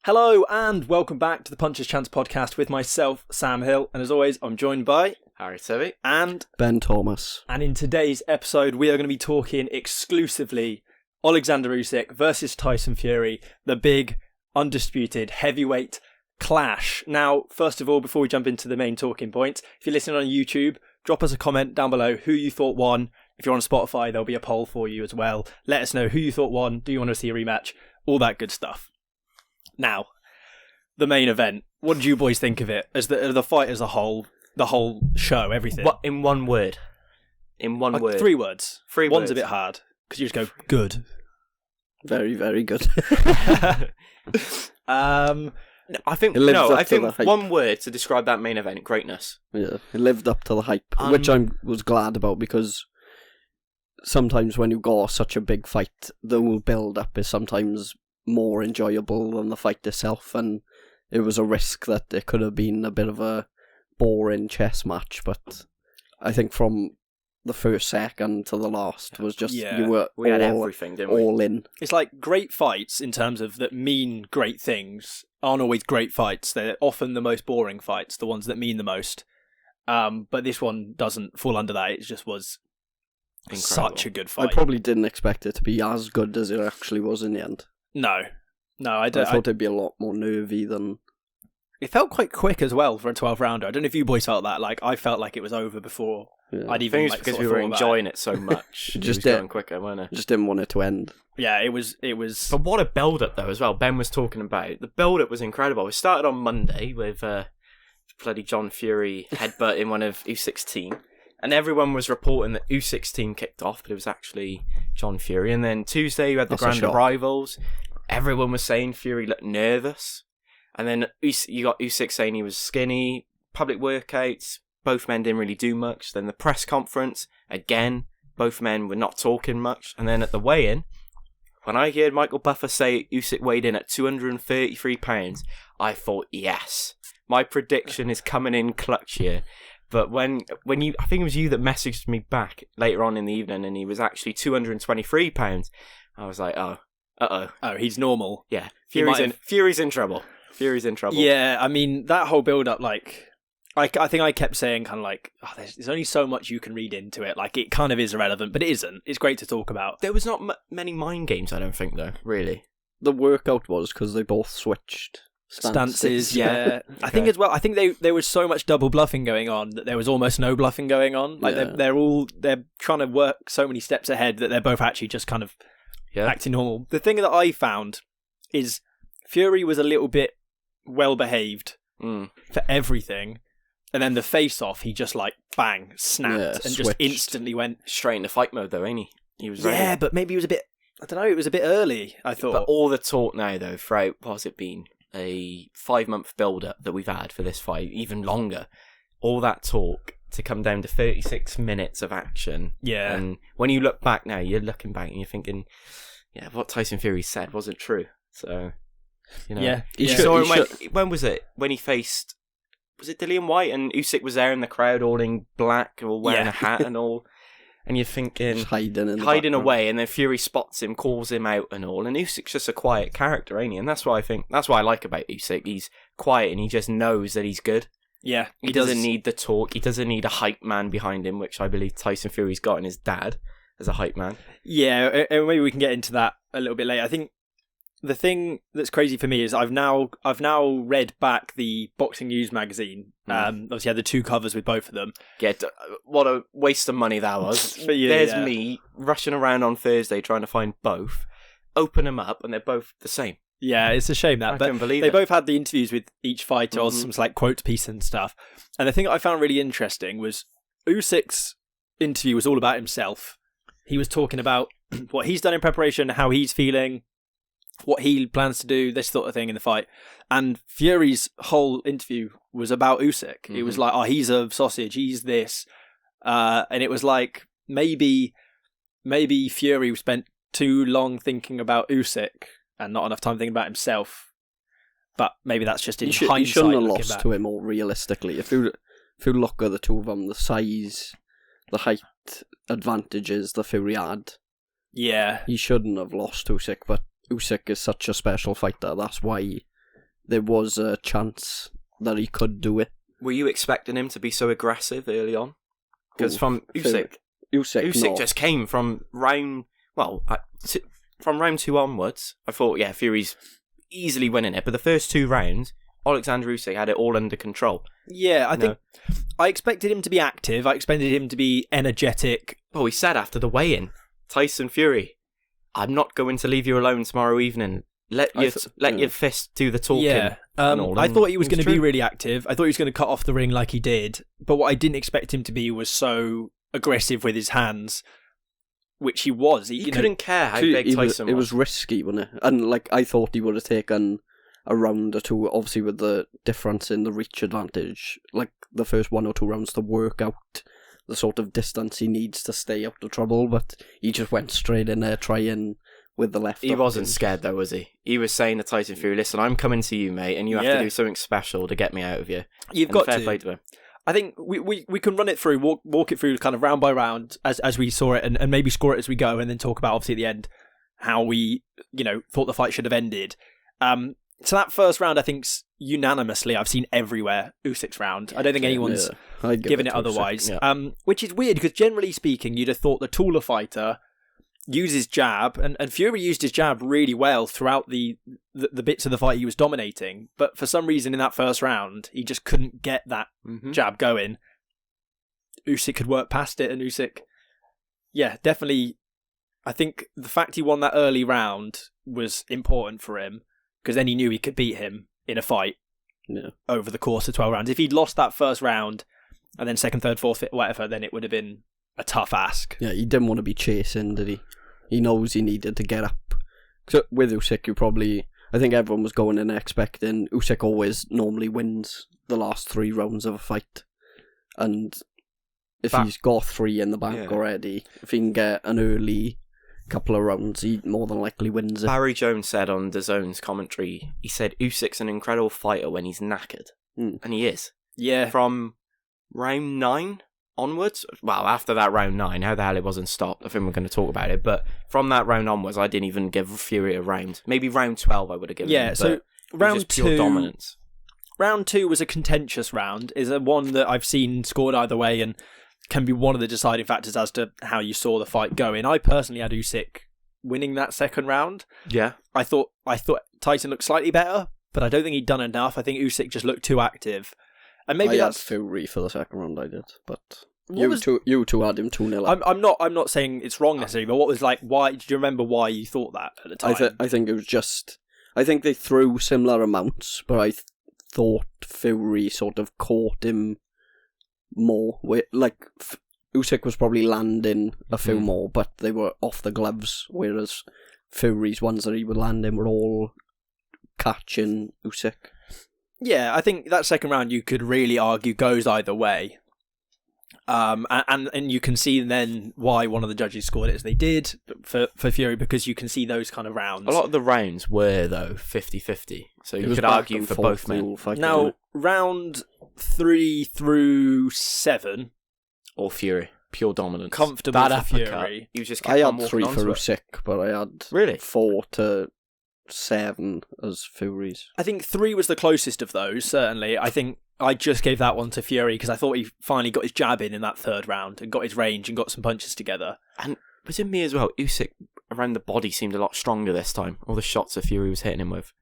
Hello and welcome back to the Puncher's Chance podcast with myself, Sam Hill, and as always, I'm joined by Tovey and Ben Thomas. And in today's episode, we are going to be talking exclusively Oleksander Usyk versus Tyson Fury, the big, undisputed heavyweight clash. Now, first of all, before we jump into the main talking points, if you're listening on YouTube, drop us a comment down below who you thought won. If you're on Spotify, there'll be a poll for you as well. Let us know who you thought won. Do you want to see a rematch? All that good stuff. Now, the main event. What did you boys think of it? As the fight as a whole, the whole show, everything. What, in one word? In one word. 3 words. Three One's words. a bit hard because you just go good. Very, very good. I think one word to describe that main event: greatness. Yeah, it lived up to the hype, which I was glad about because sometimes when you got such a big fight, the whole build-up is sometimes more enjoyable than the fight itself, and it was a risk that it could have been a bit of a boring chess match, but I think from the first second to the last was just, we had everything, didn't we? All in. It's like great fights in terms of that mean great things aren't always great fights. They're often the most boring fights, the ones that mean the most. But this one doesn't fall under that. It just was incredible. Such a good fight. I probably didn't expect it to be as good as it actually was in the end. No, I don't. I thought it'd be a lot more nervy than... It felt quite quick as well for a 12-rounder. I don't know if you boys felt that. Like, I felt like it was over before I'd even. I think it's because we were enjoying it so much. It was going quicker, weren't it? Just didn't want it to end. Yeah, it was. But what a build-up though, as well. Ben was talking about the build-up was incredible. We started on Monday with bloody John Fury headbutting one of Usyk's team, and everyone was reporting that Usyk's team kicked off, but it was actually John Fury. And then Tuesday you had the Grand Arrivals. Everyone was saying Fury looked nervous. And then you got Usyk saying he was skinny, public workouts, both men didn't really do much. Then the press conference, again, both men were not talking much. And then at the weigh-in, when I heard Michael Buffer say Usyk weighed in at 233 pounds, I thought, yes, my prediction is coming in clutch here. But when you, I think it was you that messaged me back later on in the evening and he was actually 223 pounds, I was like, oh, uh-oh. Oh, he's normal. Yeah, Fury's in trouble. Fury's in trouble. Yeah, I mean, that whole build-up, like, I think I kept saying kind of like, there's only so much you can read into it. Like, it kind of is irrelevant, but it isn't. It's great to talk about. There was not many mind games, I don't think, though, really. The workout was because they both switched stances. Yeah. Okay. I think as well, there was so much double bluffing going on that there was almost no bluffing going on. Like, they're trying to work so many steps ahead that they're both actually just kind of acting normal. The thing that I found is Fury was a little bit well-behaved for everything, and then the face-off, he just like bang, snapped, and just instantly went straight into fight mode though, ain't he? He was ready. Yeah, but maybe it was a bit, I don't know, it was a bit early, I thought. But all the talk now though, throughout, what has it been, a 5-month build-up that we've had for this fight, even longer, all that talk to come down to 36 minutes of action. Yeah. And when you look back now, you're looking back and you're thinking, yeah, what Tyson Fury said wasn't true. So, you know. Yeah. When was it? When he faced, was it Dillian White? And Usyk was there in the crowd all in black or wearing a hat and all. And you're thinking, just hiding away, and then Fury spots him, calls him out and all. And Usyk's just a quiet character, ain't he? And that's what I like about Usyk. He's quiet and he just knows that he's good. Yeah. He doesn't need the talk. He doesn't need a hype man behind him, which I believe Tyson Fury's got in his dad as a hype man. Yeah, and maybe we can get into that a little bit later. I think the thing that's crazy for me is I've now read back the Boxing News magazine. Obviously, I had the 2 covers with both of them. Yeah, what a waste of money that was. There's me rushing around on Thursday trying to find both, open them up, and they're both the same. Yeah, it's a shame that, but they both had the interviews with each fighter or some like quote piece and stuff. And the thing that I found really interesting was Usyk's interview was all about himself. He was talking about what he's done in preparation, how he's feeling, what he plans to do, this sort of thing in the fight. And Fury's whole interview was about Usyk. It was like, oh, he's a sausage, he's this. And it was like, maybe Fury spent too long thinking about Usyk and not enough time thinking about himself. But maybe that's just in hindsight. You shouldn't have lost to him all realistically. If you look at the two of them, the size, the height advantages that Fury had, yeah, he shouldn't have lost Usyk, but Usyk is such a special fighter. That's why there was a chance that he could do it. Were you expecting him to be so aggressive early on? Because from Usyk no. just came from round from round 2 onwards. I thought, yeah, Fury's easily winning it, but the first 2 rounds, Oleksander Usyk had it all under control. Yeah, I think I expected him to be active. I expected him to be energetic. Oh, he said after the weigh-in, Tyson Fury, I'm not going to leave you alone tomorrow evening. Let your fist do the talking. Yeah, I thought he was going to be really active. I thought he was going to cut off the ring like he did. But what I didn't expect him to be was so aggressive with his hands, which he was. He couldn't care how big Tyson was. It was risky, wasn't it? And like I thought he would have taken a round or two, obviously with the difference in the reach advantage, like the first 1 or 2 rounds to work out the sort of distance he needs to stay out of trouble. But he just went straight in there trying with the left. He wasn't scared though, was he? He was saying to Tyson Fury, listen, I'm coming to you, mate, and you have to do something special to get me out of you. You've got fair to. Play to him. I think we can run it through, walk it through kind of round by round as we saw it, and maybe score it as we go, and then talk about obviously at the end how we thought the fight should have ended. So that first round, I think unanimously I've seen everywhere Usyk's round. I don't think anyone's given it otherwise. Which is weird because generally speaking, you'd have thought the taller fighter uses jab, and Fury used his jab really well throughout the bits of the fight he was dominating, but for some reason in that first round he just couldn't get that jab going. Usyk could work past it, and Usyk, definitely, I think the fact he won that early round was important for him, because then he knew he could beat him in a fight over the course of 12 rounds. If he'd lost that first round and then second, third, fourth, fifth, whatever, then it would have been a tough ask. Yeah, he didn't want to be chasing, did he? He knows he needed to get up. So with Usyk, I think everyone was going in expecting Usyk always normally wins the last 3 rounds of a fight. And if he's got 3 in the bank already, if he can get an early couple of rounds, he more than likely wins it. Barry Jones said on DAZN's commentary, he said Usyk's an incredible fighter when he's knackered. And he is. Yeah. From round 9 onwards, well, after that round 9, how the hell it wasn't stopped, I think we're going to talk about it, but from that round onwards, I didn't even give Fury a round. Maybe round 12 I would have given him, so round 2, pure dominance. Round 2 was a contentious round, is a one that I've seen scored either way and can be one of the deciding factors as to how you saw the fight going. I personally had Usyk winning that second round. Yeah. I thought Tyson looked slightly better, but I don't think he'd done enough. I think Usyk just looked too active. And maybe I had Fury for the second round, I did, but you two had him 2-0. I'm not saying it's wrong necessarily, but what was why? Do you remember why you thought that at the time? I think it was just, I think they threw similar amounts, but I thought Fury sort of caught him more. Usyk was probably landing a few more, but they were off the gloves, whereas Fury's ones that he would land in were all catching Usyk. Yeah, I think that second round you could really argue goes either way. And you can see then why one of the judges scored it as they did for Fury, because you can see those kind of rounds. A lot of the rounds were, though, 50-50. So you could argue for both men. Now, round 3 through 7... Or Fury. Pure dominance. Comfortable that for Fury. You just I had 3 for Usyk, but I had 4 to 7 as Fury's. I think 3 was the closest of those, certainly. I think I just gave that one to Fury because I thought he finally got his jab in that third round and got his range and got some punches together. And was it me as well? Usyk around the body seemed a lot stronger this time. All the shots that Fury was hitting him with.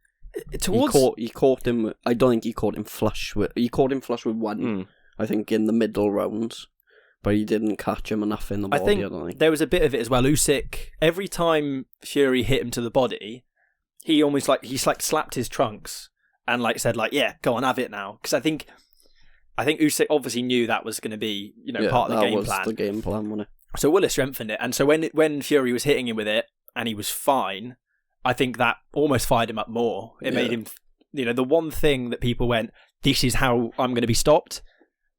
He caught him. I don't think he caught him flush with. He caught him flush with one. I think in the middle rounds, but he didn't catch him enough in the body. I don't think there was a bit of it as well. Usyk, every time Fury hit him to the body, he almost slapped his trunks and said yeah, go on, have it now. Because I think Usyk obviously knew that was going to be part of the game plan. That was the game plan, wasn't it? So Willis strengthened it, and so when Fury was hitting him with it and he was fine, I think that almost fired him up more. It made him, the one thing that people went, this is how I'm going to be stopped.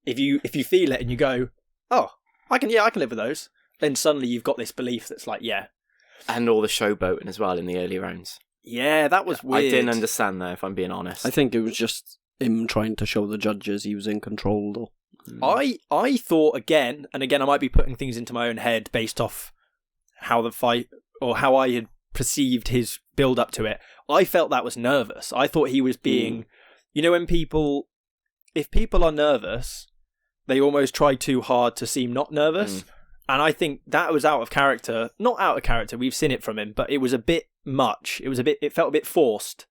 If you feel it and you go, oh, I can live with those, then suddenly you've got this belief that's and all the showboating as well in the early rounds. Yeah, that was weird. I didn't understand that, if I'm being honest. I think it was just him trying to show the judges he was in control, though. I thought again, I might be putting things into my own head based off how the fight or how I had perceived his build up to it, I felt that was nervous. I thought he was being, when if people are nervous, they almost try too hard to seem not nervous. And I think that was out of character. Not out of character, we've seen it from him, but it was a bit much. It felt a bit forced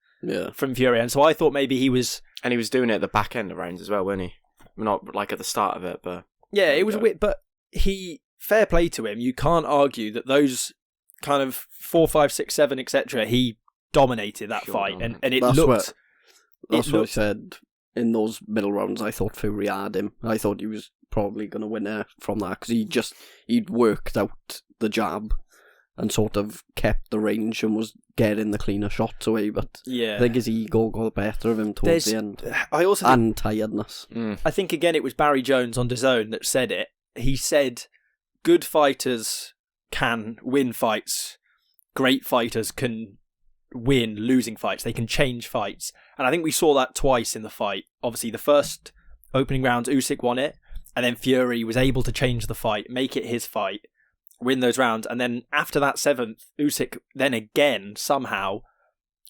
from Fury. And so I thought maybe he was... And he was doing it at the back end of rounds as well, wasn't he? Not like at the start of it, but... Yeah, it was a bit... But fair play to him. You can't argue that those kind of 4, 5, 6, 7, etc., he dominated that fight. And it looked... That's what I said in those middle rounds. I thought Fury had him. I thought he was probably going to win there from that because he'd worked out the jab and sort of kept the range and was getting the cleaner shots away. But I think his ego got the better of him towards the end. And tiredness. I think, again, it was Barry Jones on DAZN that said it. He said, good fighters can win fights. Great fighters can win losing fights. They can change fights. And I think we saw that twice in the fight. Obviously, the first opening rounds, Usyk won it. And then Fury was able to change the fight, make it his fight, win those rounds. And then after that 7th, Usyk then again somehow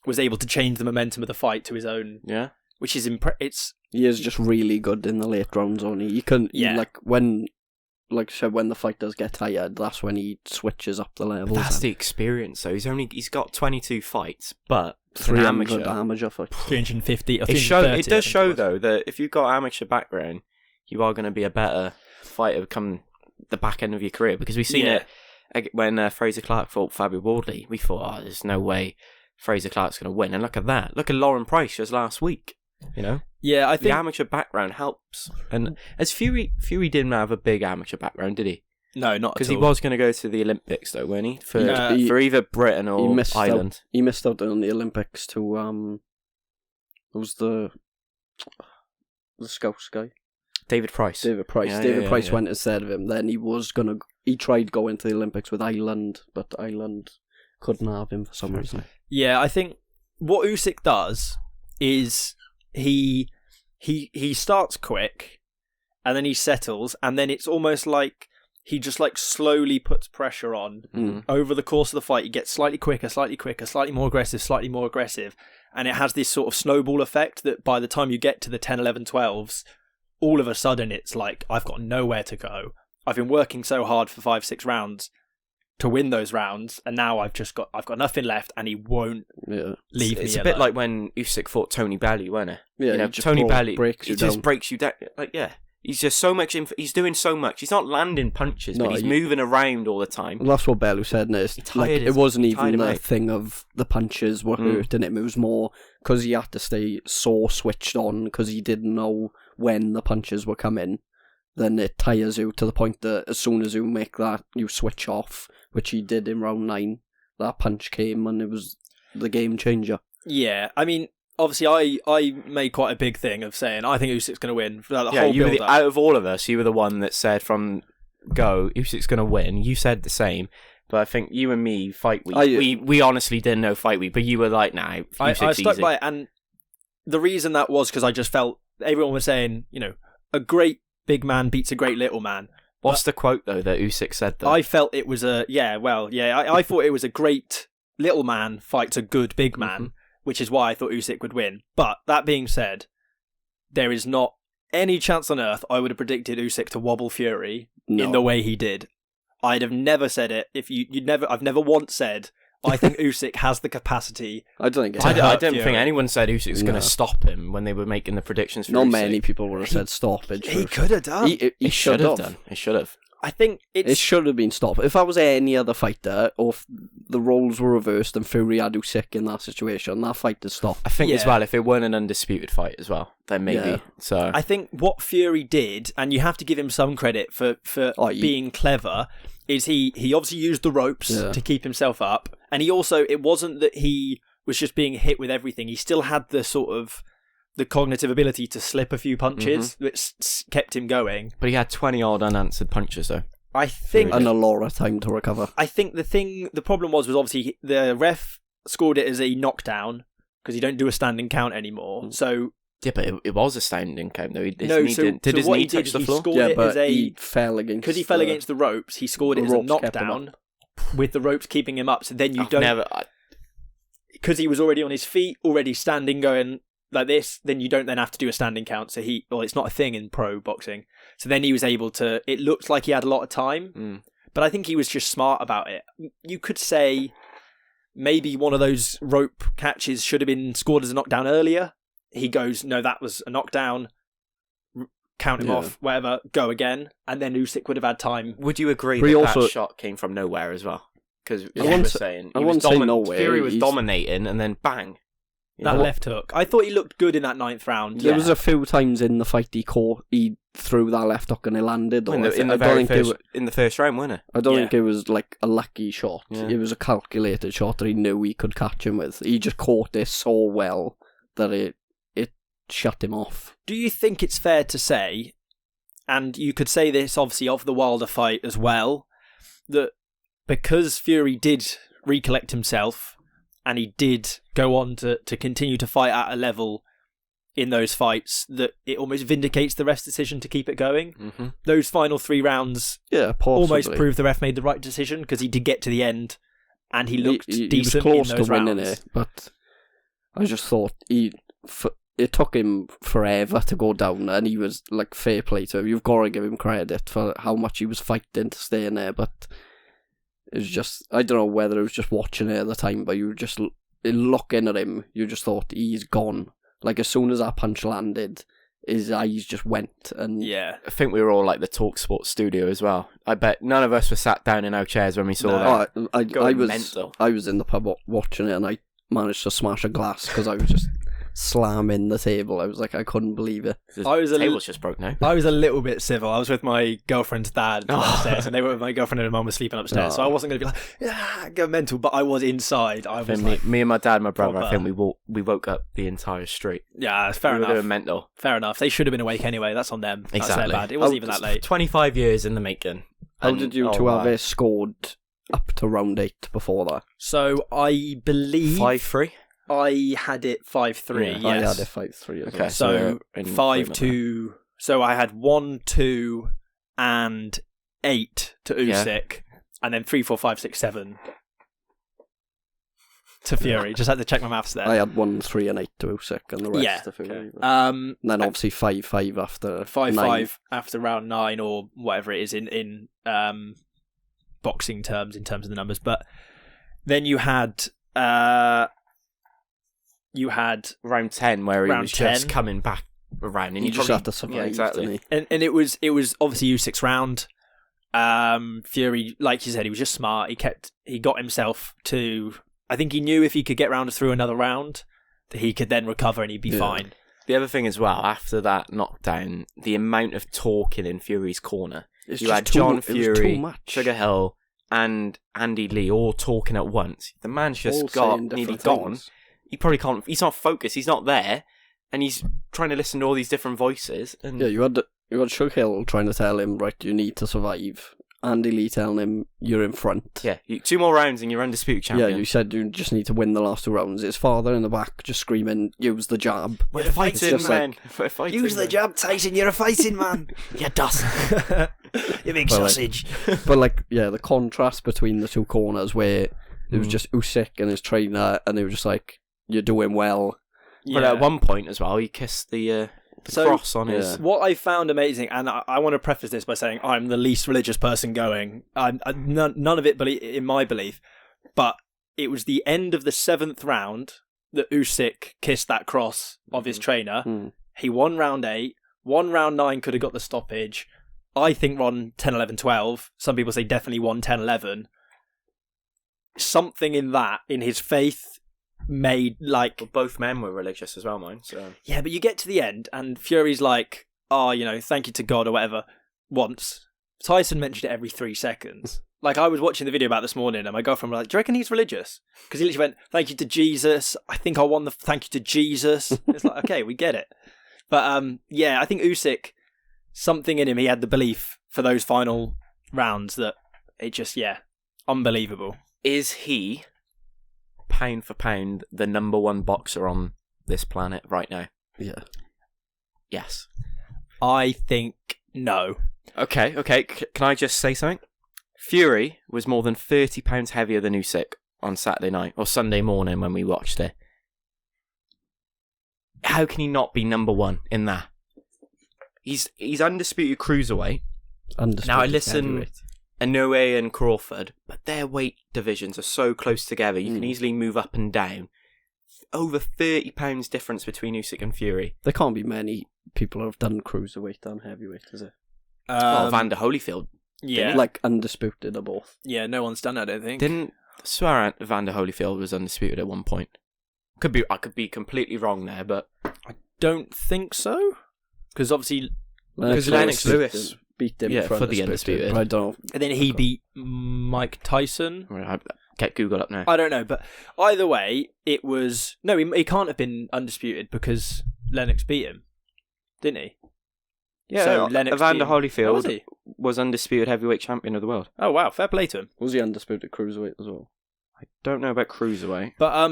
was able to change the momentum of the fight to his own. Yeah. Which is He is just really good in the late rounds, only. Like I said, when the fighters get tired, that's when he switches up the levels. That's the experience. So he's got 22 fights, but 300 amateur fights, 350. It does show though that if you've got amateur background, you are going to be a better fighter come the back end of your career. Because we've seen it when Fraser Clark fought Fabio Wardley. We thought, there's no way Fraser Clark's going to win. And look at that. Look at Lauren Price just last week. Yeah, I think the amateur background helps. And as Fury didn't have a big amateur background, did he? No, not at all. Because he was going to go to the Olympics, though, weren't he? For either Britain or Ireland. He missed out on the Olympics to it was the Scouse guy, David Price. David Price went instead of him. Then he tried going to the Olympics with Ireland, but Ireland couldn't have him for some reason. Yeah, I think what Usyk does is he starts quick and then he settles, and then it's almost like he just slowly puts pressure on over the course of the fight. He gets slightly quicker, slightly more aggressive, and it has this sort of snowball effect that by the time you get to the 10, 11, 12s, all of a sudden it's like, I've got nowhere to go. I've been working so hard for 5, 6 rounds to win those rounds, and now I've got nothing left, and he won't leave me. It's a bit like when Usyk fought Tony Bellew, wasn't it? Yeah, Tony Bellew breaks you down. Breaks you down. He's just so much. He's doing so much. He's not landing punches, but he's moving around all the time. Well, that's what Bellew said. It wasn't even the thing of the punches were hurting him. It was more because he had to stay so switched on because he didn't know when the punches were coming. Then it tires you to the point that as soon as you make that, you switch off, which he did in round 9. That punch came and it was the game changer. Yeah, I mean, obviously I made quite a big thing of saying I think Usyk's going to win. Whole you were out of all of us, you were the one that said from go, Usyk's going to win. You said the same. But I think you and me, fight week, we honestly didn't know fight week, but you were like, nah, Usyk's I stuck easy. by it, and the reason that was because I just felt everyone was saying, a great big man beats a great little man. What's the quote, though, that Usyk said, though? I felt it was I thought it was a great little man fights a good big man, which is why I thought Usyk would win. But that being said, there is not any chance on earth I would have predicted Usyk to wobble Fury in the way he did. I'd have never said it. I've never once said, I think Usyk has the capacity. I don't think anyone said Usyk's going to stop him when they were making the predictions for Not Usyk. Many people would have said stoppage. He could have done. He should have done. He should have. I think it should have been stopped. If I was any other fighter, or if the roles were reversed and Fury had Usyk in that situation, that fight is stopped. I think as well, if it weren't an undisputed fight as well, then maybe. Yeah. So I think what Fury did, and you have to give him some credit for being clever, is he obviously used the ropes to keep himself up, and he also, it wasn't that he was just being hit with everything. He still had the sort of the cognitive ability to slip a few punches, which kept him going. But he had 20 odd unanswered punches, though. I think, and a lot of time to recover. I think the problem was obviously the ref scored it as a knockdown because you don't do a standing count anymore. So yeah, but it was a standing count though. Did his knee touch the floor? Yeah, but he fell against. Because he fell against the ropes. He scored it as a knockdown. with the ropes keeping him up. So then you don't... Because he was already on his feet, already standing, going like this, then you don't then have to do a standing count. So it's not a thing in pro boxing. So then he was able to... It looked like he had a lot of time, but I think he was just smart about it. You could say maybe one of those rope catches should have been scored as a knockdown earlier. He goes, no, that was a knockdown. Count him off, whatever, go again, and then Usyk would have had time. Would you agree that shot came from nowhere as well? Because Fury was dominating, and then bang. That left hook. I thought he looked good in that 9th round. There was a few times in the fight he threw that left hook and it landed. In the first round, wasn't it? I don't think it was like a lucky shot. Yeah. It was a calculated shot that he knew he could catch him with. He just caught this so well that it shut him off. Do you think it's fair to say, and you could say this obviously of the Wilder fight as well, that because Fury did recollect himself and he did go on to continue to fight at a level in those fights, that it almost vindicates the ref's decision to keep it going? Mm-hmm. Those final 3 rounds almost proved the ref made the right decision, because he did get to the end and he looked decent. He was close in those to winning it, but I just thought it took him forever to go down, and he was like, fair play to him. You've got to give him credit for how much he was fighting to stay in there, but it was just, I don't know whether it was just watching it at the time, but you were just looking at him, you just thought, he's gone. Like, as soon as that punch landed, his eyes just went. And I think we were all like the TalkSport studio as well. I bet none of us were sat down in our chairs when we saw that. I was in the pub watching it, and I managed to smash a glass because I was just slamming the table. I was like, I couldn't believe it. The table's just broke now. I was a little bit civil. I was with my girlfriend's dad upstairs, and my girlfriend and mum were sleeping upstairs, so I wasn't going to be like, go mental, but I was inside. Me and my dad and my brother, I think we woke up the entire street. Yeah, fair enough. We were mental. Fair enough. They should have been awake anyway. That's on them. Exactly. That's their bad. It wasn't even that late. 25 years in the making. How did you two have it scored up to round 8 before that? So I believe 5-3. I had it 5-3. Yeah, I had it 5-3 as well. So 5-2. So I had 1-2 and 8 to Usyk, and then 3, 4, 5, 6, 7 to Fury. Just had to check my maths there. I had 1, 3, and 8 to Usyk, and the rest to Fury. Okay. And then obviously 5-5 after 5-5 after round 9, or whatever it is in boxing terms, in terms of the numbers. But then you had round 10 where he was just coming back around, and you just have to survive. Yeah, exactly. And it was obviously Usyk's round. Fury, like you said, he was just smart. He got himself to. I think he knew if he could get round through another round, that he could then recover and he'd be fine. The other thing as well, after that knockdown, the amount of talking in Fury's corner. You had John Fury, Sugar Hill, and Andy Lee all talking at once. The man's just nearly gone. He probably can't. He's not focused. He's not there, and he's trying to listen to all these different voices. And you had Sugar Hill trying to tell him, right, you need to survive. Andy Lee telling him, you're in front. Yeah, 2 more rounds and you're undisputed champion. Yeah, you said you just need to win the last 2 rounds. His father in the back just screaming, use the jab. We're a fighting man. Use the jab, Tyson. You're a fighting man. You dust. You big sausage. But the contrast between the 2 corners, where it was just Usyk and his trainer, and they were just like, you're doing well. Yeah. But at one point as well, he kissed the cross on his... What I found amazing, and I want to preface this by saying I'm the least religious person going. None of it in my belief, but it was the end of the 7th round that Usyk kissed that cross of his trainer. He won round 8. Won round 9, could have got the stoppage. I think won 10, 11, 12. Some people say definitely won 10, 11. Something in that, in his faith, made both men were religious as well, mine. So yeah, but you get to the end and Fury's like, thank you to God or whatever. Once Tyson mentioned it every 3 seconds. Like, I was watching the video about this morning, and my girlfriend was like, "Do you reckon he's religious?" Because he literally went, "Thank you to Jesus. I think I won the thank you to Jesus." It's like, okay, we get it. But I think Usyk, something in him, he had the belief for those final rounds that it just unbelievable. Is he, pound for pound, the number 1 boxer on this planet right now? Yeah. Yes. I think no. Okay. Can I just say something? Fury was more than 30 pounds heavier than Usyk on Saturday night or Sunday morning when we watched it. How can he not be number one in that? He's undisputed cruiserweight. Now I listen Inoue and Crawford, but their weight divisions are so close together. You can easily move up and down. Over 30 pounds difference between Usyk and Fury. There can't be many people who have done cruiserweight and heavyweight, is it? Vander Holyfield. Yeah. Like undisputed are both. Yeah, no one's done that, I don't think. Didn't swear Vander Holyfield was undisputed at one point. I could be completely wrong there, but I don't think so. Because obviously Lennox Lewis beat him for the undisputed. I don't know. And then he beat Mike Tyson. Get Google up now. I don't know, but either way, it was... No, he can't have been undisputed because Lennox beat him, didn't he? Yeah, so Lennox Evander Holyfield was undisputed heavyweight champion of the world. Oh, wow, fair play to him. Was he undisputed cruiserweight as well? I don't know about cruiserweight. But,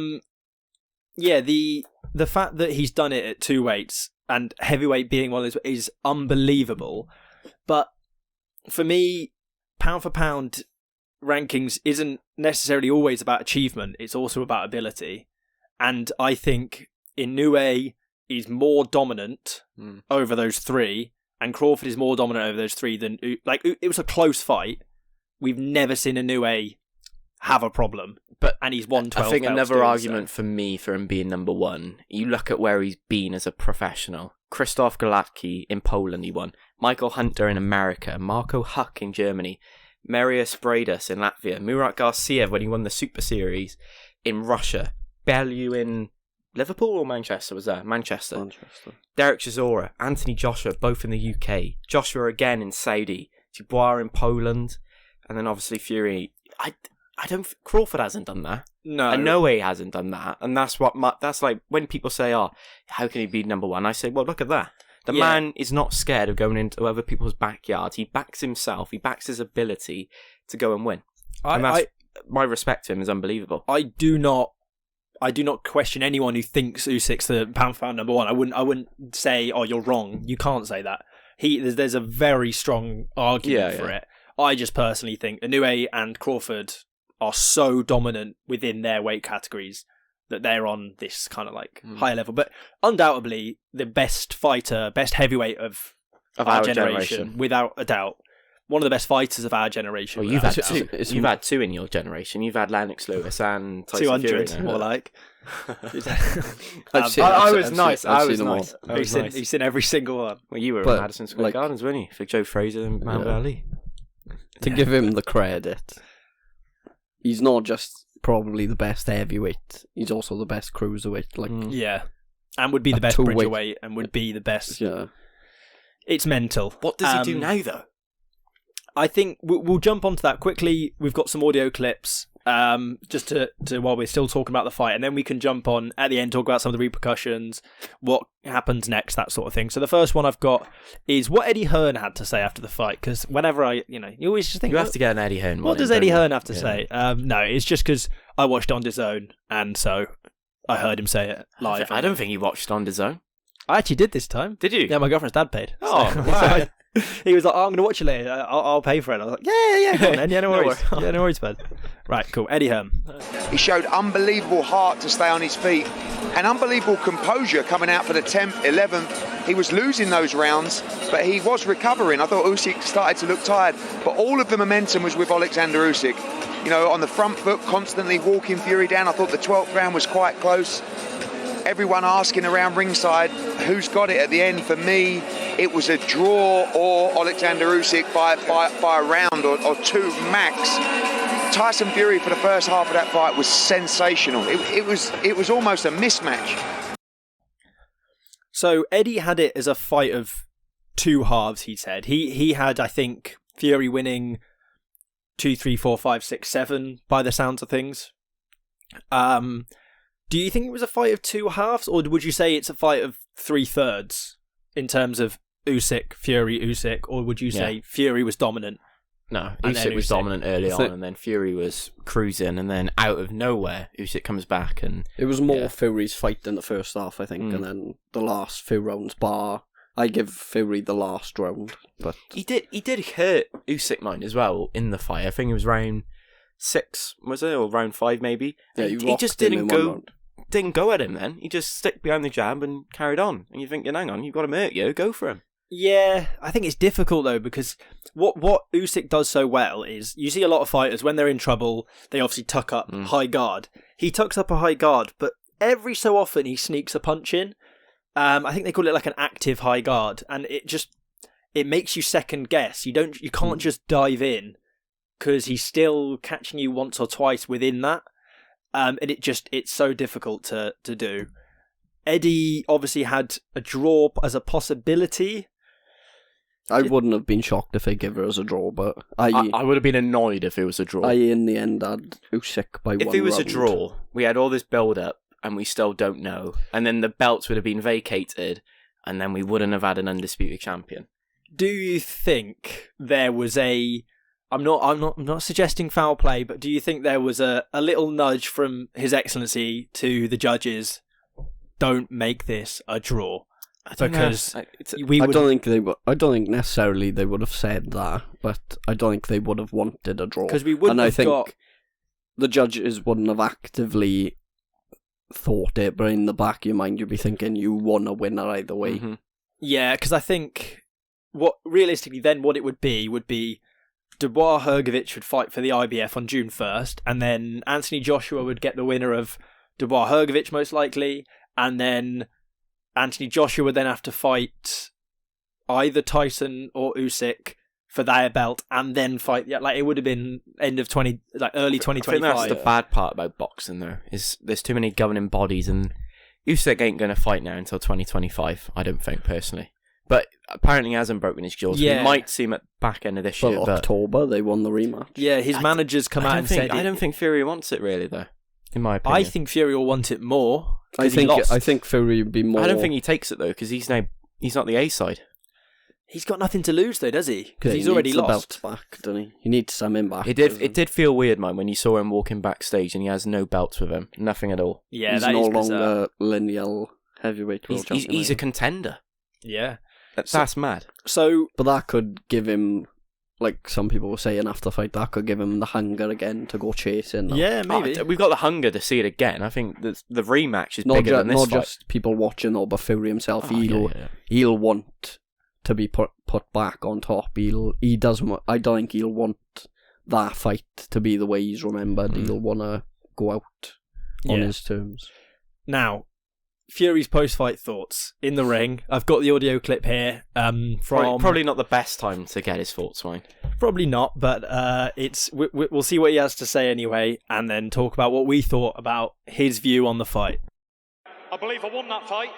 yeah, the fact that he's done it at two weights and heavyweight being one of those is unbelievable. But for me, pound for pound rankings isn't necessarily always about achievement. It's also about ability. And I think Inoue is more dominant over those three, and Crawford is more dominant over those three than... Like, it was a close fight. We've never seen Inoue have a problem. And he's won 12 I think another still, argument for me for him being number one, you look at where he's been as a professional. Krzysztof Galacki in Poland he won. Michael Hunter in America. Marco Huck in Germany. Marius Bradus in Latvia. Murat Garcia when he won the Super Series in Russia. Bellew in Liverpool or Manchester was there? Manchester. Derek Chisora, Anthony Joshua, both in the UK. Joshua again in Saudi. Dubois in Poland. And then obviously Fury. Crawford hasn't done that. No. Inoue hasn't done that. And that's that's like when people say, how can he be number one? I say, well, look at that. The man is not scared of going into other people's backyards. He backs himself. He backs his ability to go and win. My respect to him is unbelievable. I do not question anyone who thinks Usyk's the pound for pound number one. I wouldn't say, oh, you're wrong. You can't say that. There's a very strong argument for it. I just personally think Inoue and Crawford are so dominant within their weight categories that they're on this kind of like higher level. But undoubtedly the best fighter, best heavyweight of our generation, without a doubt. One of the best fighters of our generation. Well, you've had two. You've had two in your generation. You've had Lennox Lewis and Tyson 200, Fury. More like. I was nice. He's in every single one. Well, you were in Madison Square Gardens, weren't you? For Joe Fraser and Muhammad Ali. To give him the credit, he's not just probably the best heavyweight, he's also the best cruiserweight. Yeah. And would be the best bridgerweight and would be the best. Yeah. It's mental. What does he do now, though? I think we'll jump onto that quickly. We've got some audio clips just to while we're still talking about the fight, and then we can jump on at the end, talk about some of the repercussions, what happens next, that sort of thing. So the first one I've got is what Eddie Hearn had to say after the fight, because whenever you always just think... You have to get an Eddie Hearn. What does Eddie Hearn have to say? No, it's just because I watched On DAZN, and so I heard him say it live. I don't think you watched On DAZN. I actually did this time. Did you? Yeah, my girlfriend's dad paid. Oh, wow. He was like, I'm going to watch it later. I'll pay for it. I was like, yeah, go on then. Yeah, no worries. Yeah, no worries, bud. Right, cool. Eddie Hearn. He showed unbelievable heart to stay on his feet and unbelievable composure coming out for the 10th, 11th. He was losing those rounds, but he was recovering. I thought Usyk started to look tired, but all of the momentum was with Oleksander Usyk. On the front foot, constantly walking Fury down. I thought the 12th round was quite close. Everyone asking around ringside who's got it at the end. For me, it was a draw or Oleksander Usyk by a round or two max. Tyson Fury for the first half of that fight was sensational. It was almost a mismatch. So Eddie had it as a fight of two halves, he said. He had, I think, Fury winning 2, 3, 4, 5, 6, 7 by the sounds of things. Do you think it was a fight of two halves, or would you say it's a fight of 3/3 in terms of Usyk, Fury, Usyk, or would you say Fury was dominant? No, Usyk was dominant early on, and then Fury was cruising, and then out of nowhere, Usyk comes back, and it was more Fury's fight than the first half, I think, and then the last few rounds, bar I give Fury the last round, but he did hurt Usyk mind as well in the fight. I think it was round 6, was it, or round 5 maybe? Yeah, he just didn't go at him. Then he just stick behind the jab and carried on. And you think, hang on, you've got him hurt, go for him. Yeah, I think it's difficult though, because what Usyk does so well is you see a lot of fighters when they're in trouble, they obviously tuck up high guard. He tucks up a high guard, but every so often he sneaks a punch in. I think they call it like an active high guard, and it makes you second guess. You can't just dive in because he's still catching you once or twice within that, and it's so difficult to do. Eddie obviously had a draw as a possibility. I wouldn't have been shocked if they give her as a draw, but I would have been annoyed if it was a draw. I, in the end, had Usyk by 1 round. If it was a draw, we had all this build-up, and we still don't know, and then the belts would have been vacated, and then we wouldn't have had an undisputed champion. Do you think there was I'm not suggesting foul play, but do you think there was a little nudge from His Excellency to the judges? Don't make this a draw. Because I don't think necessarily they would have said that, but I don't think they would have wanted a draw. Because we wouldn't have got... the judges wouldn't have actively thought it, but in the back of your mind you'd be thinking you won a winner either way. Mm-hmm. Yeah, because I think what it would be Dubois Hrgovic would fight for the IBF on June 1st, and then Anthony Joshua would get the winner of Dubois Hrgovic most likely, and then Anthony Joshua would then have to fight either Tyson or Usyk for their belt, and then fight. Yeah, like it would have been early 2025. I think that's the bad part about boxing, though, is there's too many governing bodies, and Usyk ain't going to fight now until 2025. I don't think personally, but apparently he hasn't broken his jaw. So we might see him at the back end of this year. But October they won the rematch. Yeah, his managers come out and said I don't think Fury wants it really, though. In my opinion, I think Fury will want it more. I think Fury would be more. I don't think he takes it though, because he's not the A side. He's got nothing to lose though, does he? Because he's he already needs lost. The belt back, doesn't he? He needs some in back. It did feel weird, man, when you saw him walking backstage and he has no belts with him, nothing at all. Yeah, he's no longer lineal heavyweight world champion. He's a contender. Yeah, that's mad. So, but that could give him, like some people were saying after the fight, that could give him the hunger again to go chasing. Yeah, maybe. We've got the hunger to see it again. I think the rematch is bigger than this fight. Not just people watching though, but Fury himself. He'll want to be put back on top. He doesn't. I don't think he'll want that fight to be the way he's remembered. He'll want to go out on his terms. Now, Fury's post-fight thoughts in the ring. I've got the audio clip here. From probably not the best time to get his thoughts, Wayne. Probably not, but we'll see what he has to say anyway, and then talk about what we thought about his view on the fight. I believe I won that fight.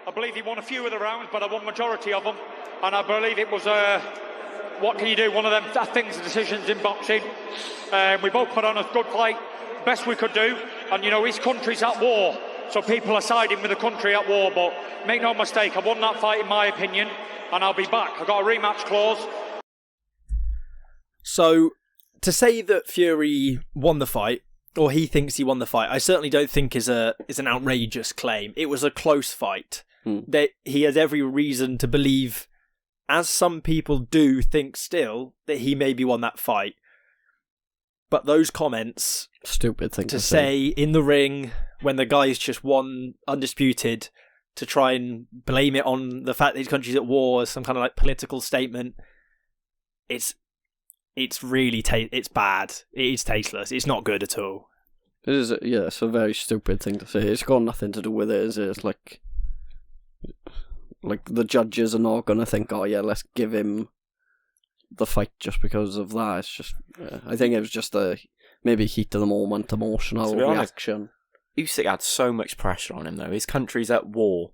I believe he won a few of the rounds, but I won majority of them, and I believe it was what can you do? One of them things, decisions in boxing. We both put on a good fight, best we could do, and his country's at war. So people are siding with the country at war, but make no mistake, I won that fight in my opinion, and I'll be back. I've got a rematch clause. So, to say that Fury won the fight, or he thinks he won the fight, I certainly don't think is an outrageous claim. It was a close fight. That he has every reason to believe, as some people do think still, that he maybe won that fight. But those comments... Stupid thing to say in the ring when the guy's just won undisputed, to try and blame it on the fact that his country's at war as some kind of like political statement. It's really it's bad. It is tasteless. It's not good at all. It is. It's a very stupid thing to say. It's got nothing to do with it, is it? It's like the judges are not going to think, oh yeah, let's give him the fight just because of that. It's just, I think it was just maybe heat of the moment, emotional reaction. Usyk had so much pressure on him though. His country's at war,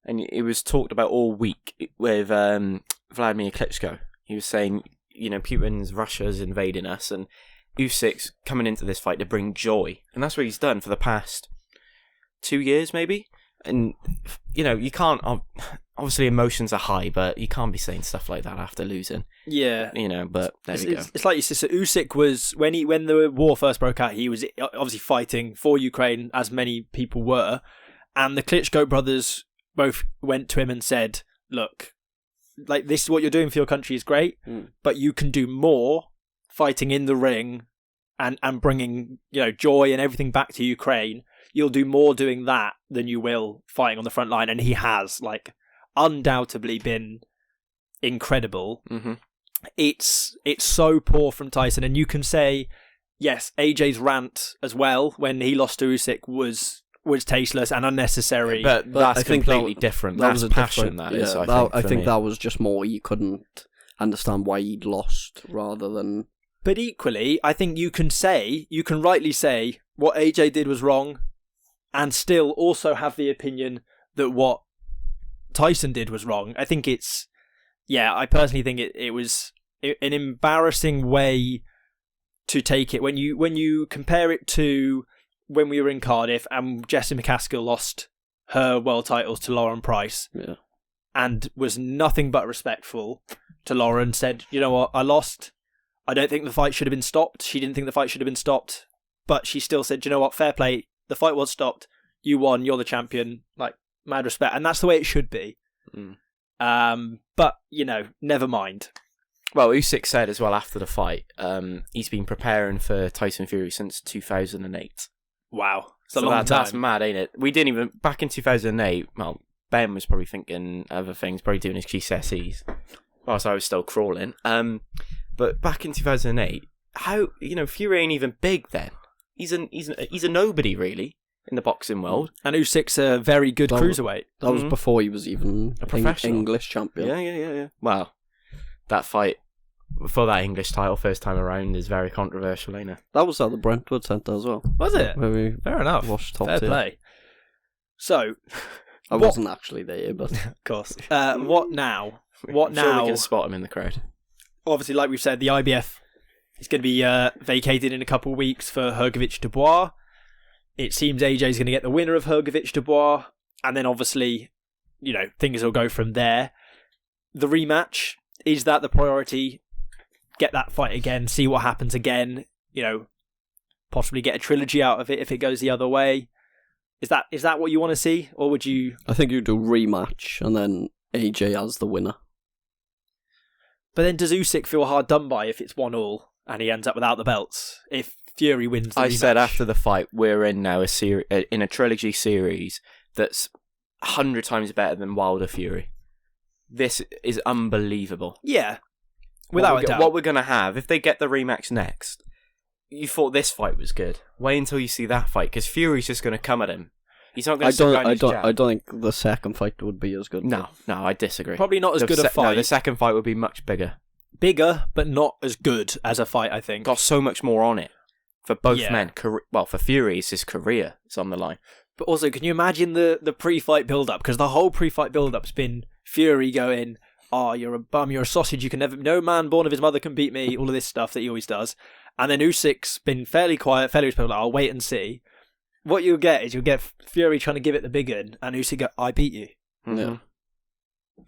and it was talked about all week with Vladimir Klitschko. He was saying, Russia's invading us, and Usyk's coming into this fight to bring joy, and that's what he's done for the past 2 years maybe. And you can't, obviously emotions are high, but you can't be saying stuff like that after losing. Yeah. But there we go. It's like your sister. Usyk was, when the war first broke out, he was obviously fighting for Ukraine, as many people were, and the Klitschko brothers both went to him and said, look, like, this is what you're doing for your country is great, but you can do more fighting in the ring and bringing, joy and everything back to Ukraine. You'll do more doing that than you will fighting on the front line. And he has, like, undoubtedly been incredible. Mm-hmm. It's so poor from Tyson. And you can say, yes, AJ's rant as well when he lost to Usyk was tasteless and unnecessary. But that's completely different. That was passion, that is. I think that was just more he couldn't understand why he'd lost rather than... But equally, I think you can rightly say what AJ did was wrong and still also have the opinion that what Tyson did was wrong. I think I personally think it was an embarrassing way to take it when you compare it to when we were in Cardiff and Jessie McCaskill lost her world titles to Lauren Price, and was nothing but respectful to Lauren, said, you know what, I lost. I don't think the fight should have been stopped. She didn't think the fight should have been stopped, but she still said, you know what, fair play. The fight was stopped. You won. You're the champion. Like, mad respect. And that's the way it should be. But, never mind. Well, Usyk said as well after the fight, he's been preparing for Tyson Fury since 2008. Wow. It's a long time. That's mad, ain't it? We didn't even... Back in 2008, well, Ben was probably thinking other things, probably doing his GCSEs, whilst I was still crawling. But back in 2008, how... Fury ain't even big then. He's a nobody, really, in the boxing world. And Usyk's a very good cruiserweight. That was before he was even a professional English champion. Yeah. Well, that fight for that English title first time around is very controversial, ain't it? That was at the Brentwood Centre as well. Was it? Fair enough. Fair play. So, I wasn't actually there, but of course. What now? What I'm now? sure we can spot him in the crowd. Obviously, like we've said, the IBF is going to be vacated in a couple of weeks for Hrgović-Dubois. It seems AJ's going to get the winner of Hrgović-Dubois, and then obviously, things will go from there. The rematch, is that the priority? Get that fight again, see what happens again, possibly get a trilogy out of it if it goes the other way. Is that what you want to see, or would you... I think you do rematch, and then AJ as the winner. But then does Usyk feel hard done by if it's 1-1 and he ends up without the belts? If Fury wins the rematch? I said after the fight, we're in now in a trilogy series that's 100 times better than Wilder Fury. This is unbelievable. Yeah, without a doubt. What we're going to have, if they get the rematch next, you thought this fight was good. Wait until you see that fight, because Fury's just going to come at him. He's not going to sit down his jab. I don't think the second fight would be as good. No, I disagree. Probably not as good a fight. No, the second fight would be much bigger. Bigger, but not as good as a fight, I think. Got so much more on it for both men. Well, for Fury, it's his career. It's on the line. But also, can you imagine the pre-fight build-up? Because the whole pre-fight build-up's been Fury going, oh, you're a bum, you're a sausage, no man born of his mother can beat me, all of this stuff that he always does. And then Usyk's been fairly quiet, fairly respectful, like, I'll wait and see. What you'll get Fury trying to give it the big one, and Usyk go, I beat you. Mm-hmm. Yeah.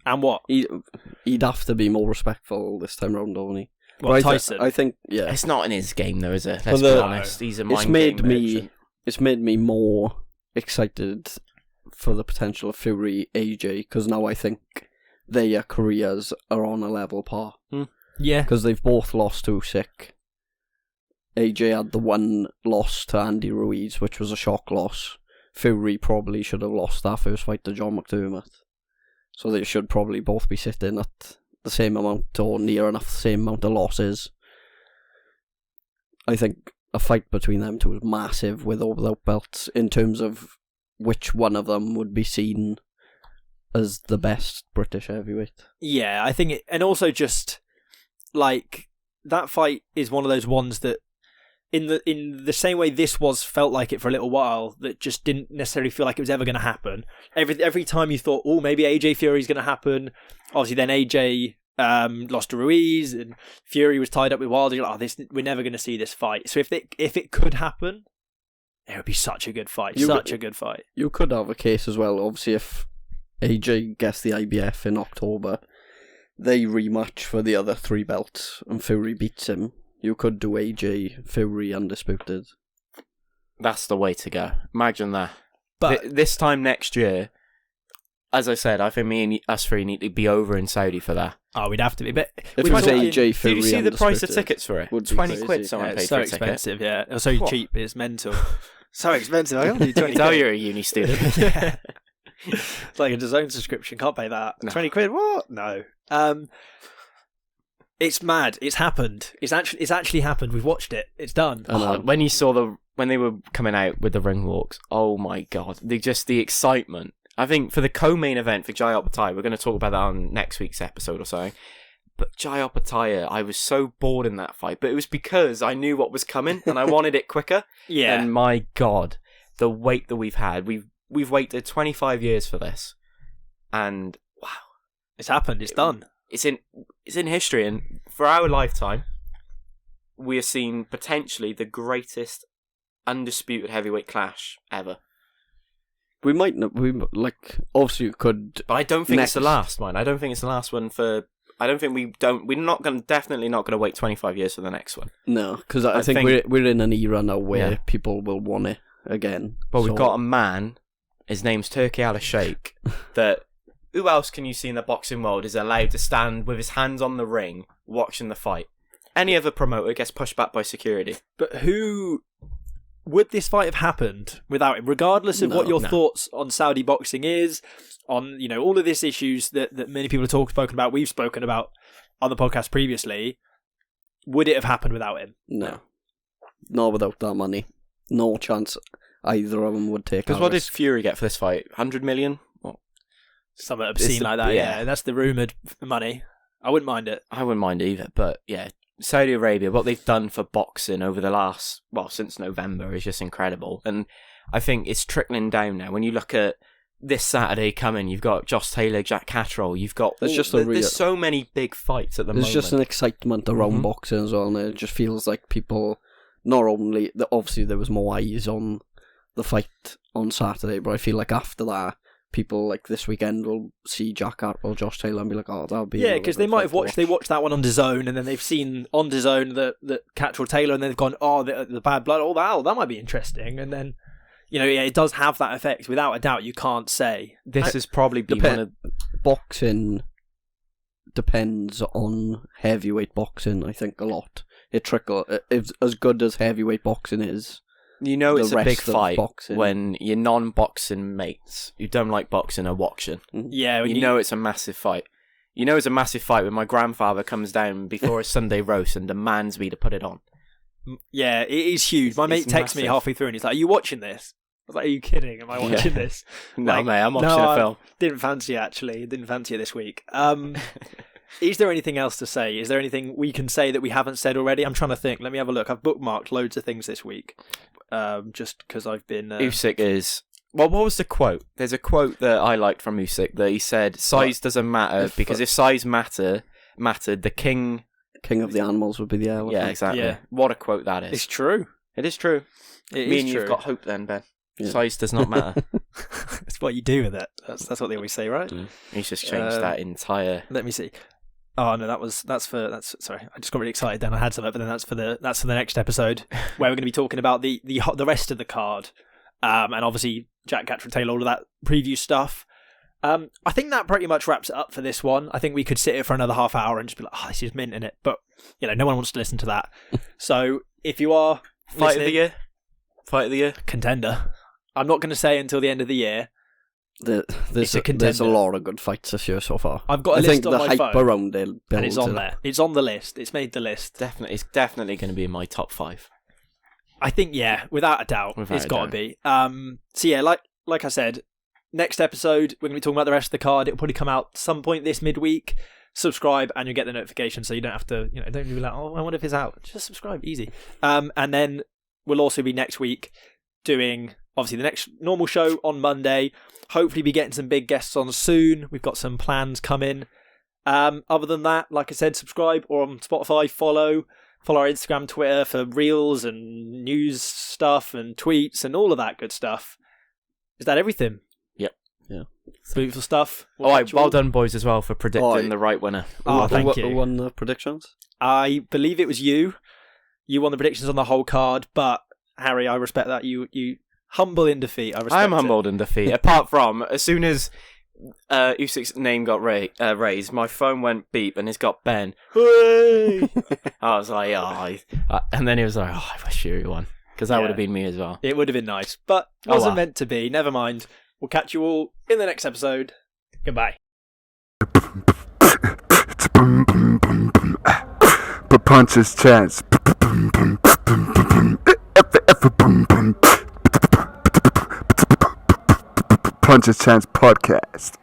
And what? He'd have to be more respectful this time round, don't he? Well, Tyson. I think, yeah. It's not in his game, though, is it? Let's be honest. He's a mind game merchant. It's made me more excited for the potential of Fury AJ, because now I think their careers are on a level par. Yeah. Because they've both lost to Usyk. AJ had the one loss to Andy Ruiz, which was a shock loss. Fury probably should have lost that first fight to John McDermott. So they should probably both be sitting at the same amount or near enough the same amount of losses. I think a fight between them two is massive with or without belts in terms of which one of them would be seen as the best British heavyweight. Yeah, I think and also just like that fight is one of those ones that in the same way this felt like it for a little while, that just didn't necessarily feel like it was ever going to happen. Every time you thought, oh, maybe AJ Fury's going to happen, obviously then AJ lost to Ruiz and Fury was tied up with Wilder. You're like, we're never going to see this fight. So if it could happen, it would be such a good fight. A good fight. You could have a case as well, obviously, if AJ gets the IBF in October, they rematch for the other 3 belts and Fury beats him. You could do AJ Fury undisputed. That's the way to go. Imagine that. But this time next year, as I said, I think us three need to be over in Saudi for that. Oh, we'd have to be. But if it was AJ Fury, did you see the price of tickets for it? 20 quid someone paid for a ticket. It's so expensive, yeah. It's so cheap, it's mental. So expensive, I only do 20 Tell quid. you're a uni student. Yeah. It's like a DAZN subscription, can't pay that. No. 20 quid, what? No. It's mad. It's happened. It's actually happened. We've watched it. It's done. When you saw when they were coming out with the ring walks, oh my god, the excitement. I think for the co-main event for Jai Opetaia, we're going to talk about that on next week's episode or so. But Jai Opetaia, I was so bored in that fight, but it was because I knew what was coming and I wanted it quicker. Yeah. And my god, the wait that we've had, we've waited 25 years for this, and wow, it's happened. It's done. It's in history, and for our lifetime, we are seeing potentially the greatest undisputed heavyweight clash ever. We might not. Obviously, you could. But I don't think it's the last one. I don't think it's the last one for. I don't think we're definitely not going to wait 25 years for the next one. No, because I think we're in an era now where people will want it again. But we've got a man. His name's Turki Alshikh. That who else can you see in the boxing world is allowed to stand with his hands on the ring watching the fight? Any other promoter gets pushed back by security. But who would this fight have happened without him? Regardless of what your thoughts on Saudi boxing is, on all of these issues that many people have spoken about, we've spoken about on the podcast previously, would it have happened without him? No. Not without that money. No chance either of them would take. Because what did Fury get for this fight? 100 million? What? Something obscene like that, yeah. That's the rumoured money. I wouldn't mind it. I wouldn't mind either, but yeah. Saudi Arabia, what they've done for boxing over the last, since November is just incredible. And I think it's trickling down now. When you look at this Saturday coming, you've got Josh Taylor, Jack Catterall, you've got... There's so many big fights at the moment. There's just an excitement around boxing as well, and it just feels like people, not only... Obviously, there was more eyes on the fight on Saturday, but I feel like after that, people like this weekend will see Jack Catterall, Josh Taylor, and be like, "Oh, that'll be." Yeah, because they might have watched. They watched that one on DAZN, and then they've seen on DAZN the Catterall Taylor, and then they've gone, "Oh, the bad blood. Oh, that might be interesting." And then, it does have that effect. Without a doubt, you can't say this has probably been one of boxing. Depends on heavyweight boxing. I think a lot. It's as good as heavyweight boxing is. It's a big fight when your non-boxing mates who don't like boxing are watching. Yeah, it's a massive fight. It's a massive fight when my grandfather comes down before a Sunday roast and demands me to put it on. Yeah, it is huge. My mate texts me halfway through and he's like, "Are you watching this?" I was like, "Are you kidding? Am I watching this?" No, mate, I'm watching a film. Didn't fancy it, actually. Didn't fancy it this week. Is there anything else to say? Is there anything we can say that we haven't said already? I'm trying to think. Let me have a look. I've bookmarked loads of things this week. Just because I've been... Usyk is... Well, what was the quote? There's a quote that I liked from Usyk that he said, size doesn't matter, because if size mattered, the king of the animals would be the elephant. Yeah, exactly. Yeah. What a quote that is. It's true. It is true. Me and you've got hope then, Ben. Yeah. Size does not matter. It's what you do with it. That's what they always say, right? He's just changed that entire... Let me see. Oh no, sorry, I just got really excited then. I had some of it, but then that's for the next episode where we're going to be talking about the rest of the card, and obviously Jack Catterall Taylor, all of that preview stuff. I think that pretty much wraps it up for this one. I think we could sit here for another half hour and just be like, "Oh, this is mint in it," but no one wants to listen to that. So if you are fight of the year contender, I'm not going to say until the end of the year. There's a lot of good fights this year so far. I've got a list on my phone. I think the hype around it, and it's on there. It's on the list. It's made the list. It's definitely going to be in my top 5. I think, without a doubt, it's got to be. So yeah, like I said, next episode we're going to be talking about the rest of the card. It'll probably come out some point this midweek. Subscribe and you'll get the notification, so you don't have to, don't be like, "Oh, I wonder if it's out." Just subscribe, easy. And then we'll also be next week doing obviously the next normal show on Monday. Hopefully be getting some big guests on soon. We've got some plans coming. Other than that, like I said, subscribe or on Spotify, follow our Instagram, Twitter for reels and news stuff and tweets and all of that good stuff. Is that everything? Yep. Yeah. Beautiful stuff. Well done, boys, as well, for predicting the right winner. Thank you. Who won the predictions? I believe it was you. You won the predictions on the whole card, but Harry, I respect that. You humble in defeat. I am humbled in defeat. Apart from, as soon as Usyk's name got raised, my phone went beep and it's got Ben. Hey! I was like, and then he was like, I wish Fury won. Because that would have been me as well. It would have been nice, but wasn't meant to be. Never mind. We'll catch you all in the next episode. Goodbye. Punches chance. Punches Chance Podcast.